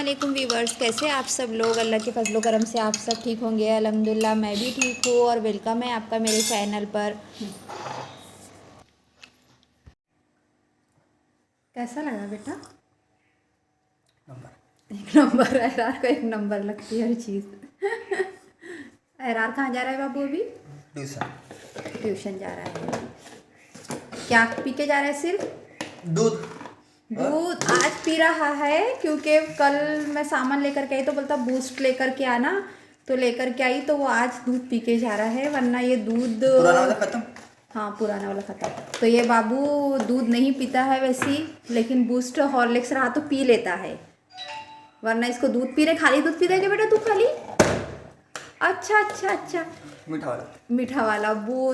वालेकुम वीवर्स, कैसे आप सब लोग। अल्लाह के फजलो करम से आप सब ठीक होंगे। अल्हम्दुलिल्लाह मैं भी ठीक हूँ और वेलकम है आपका मेरे चैनल पर। कैसा लगा बेटा? एक नंबर। एरार को एक नंबर लगती है हर चीज़। एरार कहाँ जा रहा है बाबू अभी? ट्यूशन जा रहा है। क्या पी के जा रहा है? सिर्फ दूध। दूध आज पी रहा है क्योंकि कल मैं सामान लेकर के आई तो बोलता बूस्ट लेकर के आना, तो लेकर के आई तो वो आज दूध पी के जा रहा है, वरना ये दूध पुराना वाला खत्म। हाँ पुराना वाला खत्म। तो ये बाबू दूध नहीं पीता है वैसी, लेकिन बूस्ट हॉर्लिक्स रहा तो पी लेता है, वरना इसको दूध पी रहे। खाली दूध पीता है क्या बेटा तू? खाली अच्छा अच्छा अच्छा। मीठा वाला वो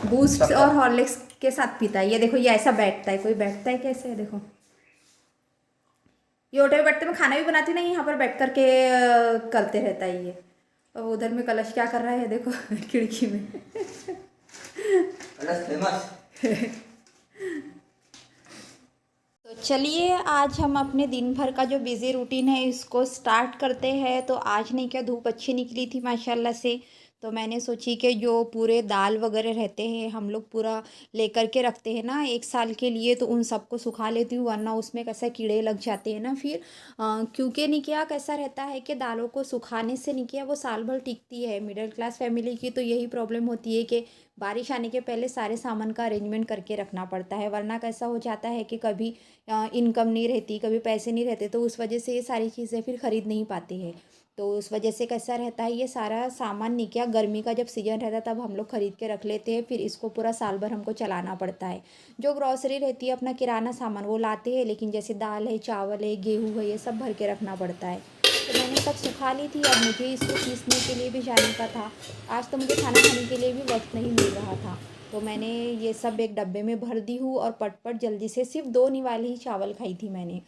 बूस्ट और हॉर्लिक्स के साथ पीता है। ये देखो ये ऐसा बैठता है, कोई बैठता है कैसे? देखो ये होटल में बैठते, मैं खाना भी बनाती नहीं, यहाँ पर बैठ कर के करते रहता है ये। और उधर में कलश क्या कर रहा है देखो खिड़की में। तो चलिए आज हम अपने दिन भर का जो बिज़ी रूटीन है इसको स्टार्ट करते हैं। तो आज नहीं क्या धूप अच्छी निकली थी माशाल्लाह से, तो मैंने सोची कि जो पूरे दाल वगैरह रहते हैं हम लोग पूरा लेकर के रखते हैं ना एक साल के लिए, तो उन सबको सुखा लेती हूँ, वरना उसमें कैसा कीड़े लग जाते हैं ना फिर। क्योंकि नहीं क्या कैसा रहता है कि दालों को सुखाने से नहीं किया वो साल भर टिकती है। मिडिल क्लास फैमिली की तो यही प्रॉब्लम होती है कि बारिश आने के पहले सारे सामान का अरेंजमेंट करके रखना पड़ता है, वरना कैसा हो जाता है कि कभी इनकम नहीं रहती, कभी पैसे नहीं रहते, तो उस वजह से ये सारी चीज़ें फिर ख़रीद नहीं पाते हैं। तो उस वजह से कैसा रहता है ये सारा सामान नहीं क्या, गर्मी का जब सीज़न रहता है तब हम लोग ख़रीद के रख लेते हैं, फिर इसको पूरा साल भर हमको चलाना पड़ता है। जो ग्रॉसरी रहती है अपना किराना सामान वो लाते हैं, लेकिन जैसे दाल है, चावल है, गेहूँ है, ये सब भर के रखना पड़ता है। तो मैंने सब सुखा ली थी। अब मुझे इसको पीसने के लिए भी जाने का था। आज तो मुझे खाना खाने के लिए भी वक्त नहीं मिल रहा था, तो मैंने ये सब एक डब्बे में भर दी हूँ और पट जल्दी से सिर्फ 2 निवाले ही चावल खाई थी मैंने,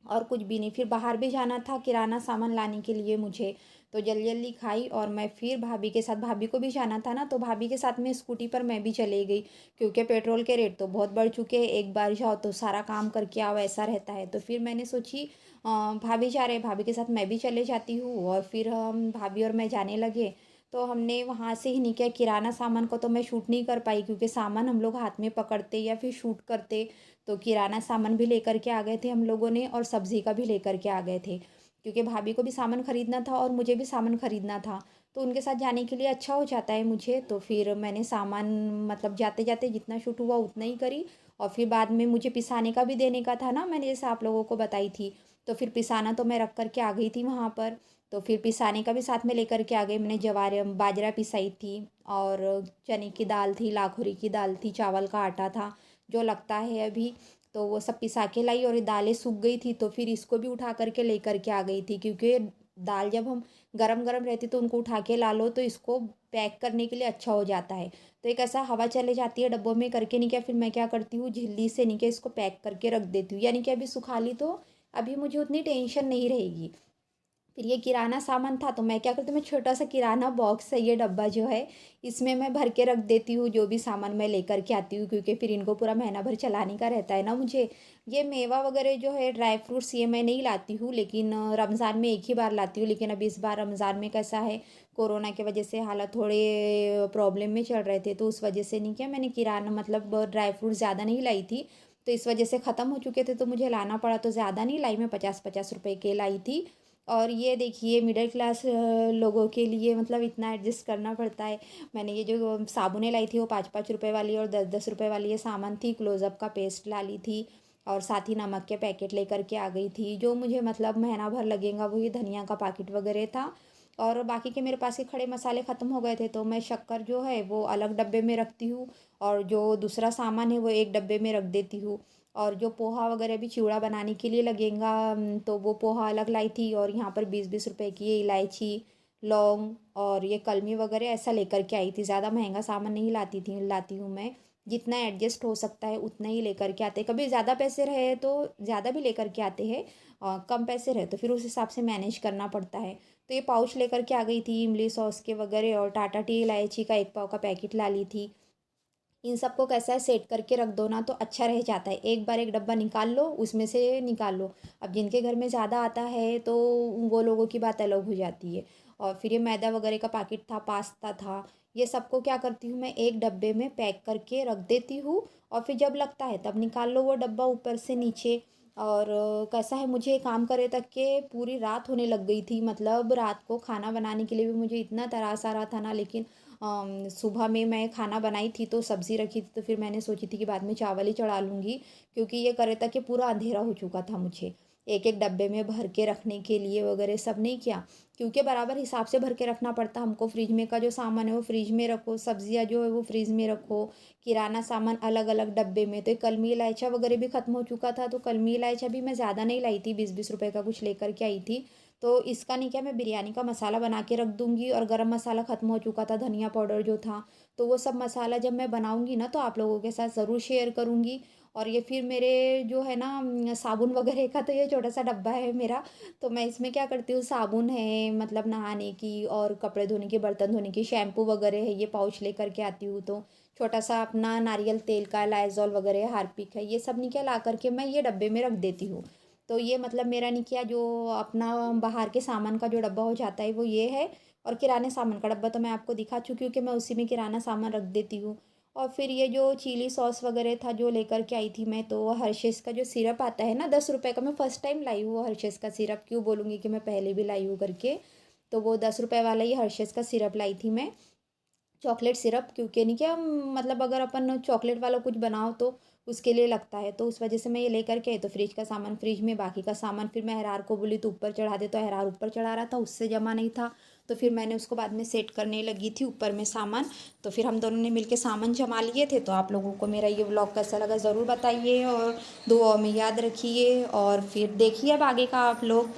और कुछ भी नहीं। फिर बाहर भी जाना था किराना सामान लाने के लिए मुझे, तो जल्दी जल्दी खाई और मैं फिर भाभी के साथ, भाभी को भी जाना था ना, तो भाभी के साथ में स्कूटी पर मैं भी चले गई, क्योंकि पेट्रोल के रेट तो बहुत बढ़ चुके हैं। एक बार जाओ तो सारा काम करके आओ ऐसा रहता है। तो फिर मैंने सोची भाभी जा रहे, भाभी के साथ मैं भी चले जाती हूँ, और फिर हम भाभी और मैं जाने लगे। तो हमने वहाँ से ही नहीं किया, किराना सामान को तो मैं शूट नहीं कर पाई क्योंकि सामान हम लोग हाथ में पकड़ते या फिर शूट करते। तो किराना सामान भी लेकर के आ गए थे हम लोगों ने, और सब्ज़ी का भी लेकर के आ गए थे, क्योंकि भाभी को भी सामान ख़रीदना था और मुझे भी सामान ख़रीदना था, तो उनके साथ जाने के लिए अच्छा हो जाता है मुझे। तो फिर मैंने सामान मतलब जाते जाते जितना शूट हुआ उतना ही करी, और फिर बाद में मुझे पिसाने का भी देने का था ना, मैंने जैसे आप लोगों को बताई थी, तो फिर पिसाना तो मैं रख कर के आ गई थी वहाँ पर। तो फिर पिसाने का भी साथ में लेकर के आ गई। मैंने जवार बाजरा पिसाई थी, और चने की दाल थी, लाखोरी की दाल थी, चावल का आटा था जो लगता है अभी, तो वो सब पिसा के लाई। और ये दालें सूख गई थी तो फिर इसको भी उठा करके लेकर के आ गई थी, क्योंकि दाल जब हम गरम गरम रहती तो उनको उठा के ला लो तो इसको पैक करने के लिए अच्छा हो जाता है। तो एक ऐसा हवा चले जाती है डब्बों में करके, नहीं क्या फिर मैं क्या करती हूँ झिल्ली से नहीं क्या इसको पैक करके रख देती हूँ, यानी कि अभी सुखा ली तो अभी मुझे उतनी टेंशन नहीं रहेगी। फिर ये किराना सामान था तो मैं क्या करती हूँ, मैं छोटा सा किराना बॉक्स है ये डब्बा जो है, इसमें मैं भर के रख देती हूँ जो भी सामान मैं लेकर के आती हूँ, क्योंकि फिर इनको पूरा महीना भर चलाने का रहता है ना मुझे। ये मेवा वगैरह जो है ड्राई फ्रूट्स ये मैं नहीं लाती हूँ, लेकिन रमज़ान में एक ही बार लाती हूँ। लेकिन अभी इस बार रमज़ान में कैसा है, कोरोना की वजह से हालात थोड़े प्रॉब्लम में चल रहे थे, तो उस वजह से नहीं किया मैंने किराना मतलब ड्राई फ्रूट ज़्यादा नहीं लाई थी, तो इस वजह से ख़त्म हो चुके थे तो मुझे लाना पड़ा। तो ज़्यादा नहीं लाई मैं, 50-50 रुपए के लाई थी। और ये देखिए मिडिल क्लास लोगों के लिए मतलब इतना एडजस्ट करना पड़ता है। मैंने ये जो साबुनें लाई थी वो 5-5 रुपए वाली और 10-10 रुपए वाली ये सामान थी। क्लोज़अप का पेस्ट ला ली थी, और साथ ही नमक के पैकेट लेकर के आ गई थी। जो मुझे मतलब महीना भर लगेगा वो ये धनिया का पैकेट वगैरह था, और बाकी के मेरे पास के खड़े मसाले ख़त्म हो गए थे, तो मैं शक्कर जो है वो अलग डब्बे में रखती हूँ, और जो दूसरा सामान है वो एक डब्बे में रख देती हूँ। और जो पोहा वगैरह भी चिवड़ा बनाने के लिए लगेगा तो वो पोहा अलग लाई थी, और यहाँ पर 20-20 रुपए की ये इलायची, लौंग और ये कलमी वगैरह ऐसा लेकर के आई थी। ज़्यादा महंगा सामान नहीं लाती हूँ मैं, जितना एडजस्ट हो सकता है उतना ही लेकर के आते हैं। कभी ज़्यादा पैसे रहे तो ज़्यादा भी लेकर के आते हैं, और कम पैसे रहे तो फिर उस हिसाब से मैनेज करना पड़ता है। तो ये पाउच लेकर के आ गई थी इमली सॉस के वगैरह, और टाटा टी इलायची का 1 पाव का पैकेट ला ली थी। इन सबको कैसा है सेट करके रख दो ना तो अच्छा रह जाता है। एक बार एक डब्बा निकाल लो, उसमें से निकाल लो। अब जिनके घर में ज़्यादा आता है तो वो लोगों की बात अलग हो जाती है। और फिर ये मैदा वगैरह का पैकेट था, पास्ता था, ये सबको क्या करती हूँ मैं एक डब्बे में पैक करके रख देती हूँ। और फिर जब लगता है तब निकाल लो वो डब्बा ऊपर से नीचे। और कैसा है मुझे काम करे तक के पूरी रात होने लग गई थी, मतलब रात को खाना बनाने के लिए भी मुझे इतना त्रास आ रहा था ना। लेकिन सुबह में मैं खाना बनाई थी तो सब्ज़ी रखी थी तो फिर मैंने सोची थी कि बाद में चावल ही चढ़ा लूँगी, क्योंकि ये करे तक कि पूरा अंधेरा हो चुका था मुझे एक एक डब्बे में भर के रखने के लिए वगैरह सब नहीं किया। क्योंकि बराबर हिसाब से भर के रखना पड़ता हमको, फ्रिज में का जो सामान है वो फ्रिज में रखो, सब्जियां जो है वो फ्रिज में रखो, किराना सामान अलग अलग डब्बे में। तो कलमी इलायचा वगैरह भी ख़त्म हो चुका था, तो कलमी इलायचा भी मैं ज़्यादा नहीं लाई थी, 20-20 रुपए का कुछ लेकर के आई थी। तो इसका नहीं क्या, मैं बिरयानी का मसाला बना के रख दूँगी। और गरम मसाला ख़त्म हो चुका था, धनिया पाउडर जो था, तो वो सब मसाला जब मैं बनाऊँगी ना तो आप लोगों के साथ ज़रूर शेयर करूँगी। और ये फिर मेरे जो है ना साबुन वगैरह का तो ये छोटा सा डब्बा है मेरा। तो मैं इसमें क्या करती हूँ, साबुन है मतलब नहाने की और कपड़े धोने की, बर्तन धोने की, शैम्पू वगैरह है, ये पाउच लेकर के आती हूँ। तो छोटा सा अपना नारियल तेल का लाइज़ॉल वगैरह, हार्पिक है, ये सब नहीं क्या ला करके मैं ये डब्बे में रख देती हूँ। तो ये मतलब मेरा नहीं किया जो अपना बाहर के सामान का जो डब्बा हो जाता है वो ये है। और किराने सामान का डब्बा तो मैं आपको दिखा चुकी हूँ कि मैं उसी में किराना सामान रख देती हूँ। और फिर ये जो चिली सॉस वगैरह था जो लेकर के आई थी मैं, तो हर्षेस का जो सिरप आता है ना 10 रुपए का, मैं फ़र्स्ट टाइम लाई हूँ हर्षेस का सिरप, क्यों बोलूँगी कि मैं पहले भी लाई हूँ करके। तो वो 10 रुपए वाला ही हर्षेस का सिरप लाई थी मैं, चॉकलेट सिरप। क्योंकि नहीं क्या, मतलब अगर अपन चॉकलेट वाला कुछ बनाओ तो उसके लिए लगता है, तो उस वजह से मैं ये लेकर के, तो फ्रिज का सामान फ्रिज में, बाकी का सामान फिर मैं अहरार को बोली तो ऊपर चढ़ा दे, तो अहरार ऊपर चढ़ा रहा था, उससे जमा नहीं था। तो फिर मैंने उसको बाद में सेट करने लगी थी ऊपर में सामान। तो फिर हम दोनों ने मिलके सामान जमा लिए थे। तो आप लोगों को मेरा ये व्लॉग कैसा लगा ज़रूर बताइए और दुआओं में याद रखिए। और फिर देखिए अब आगे का आप लोग।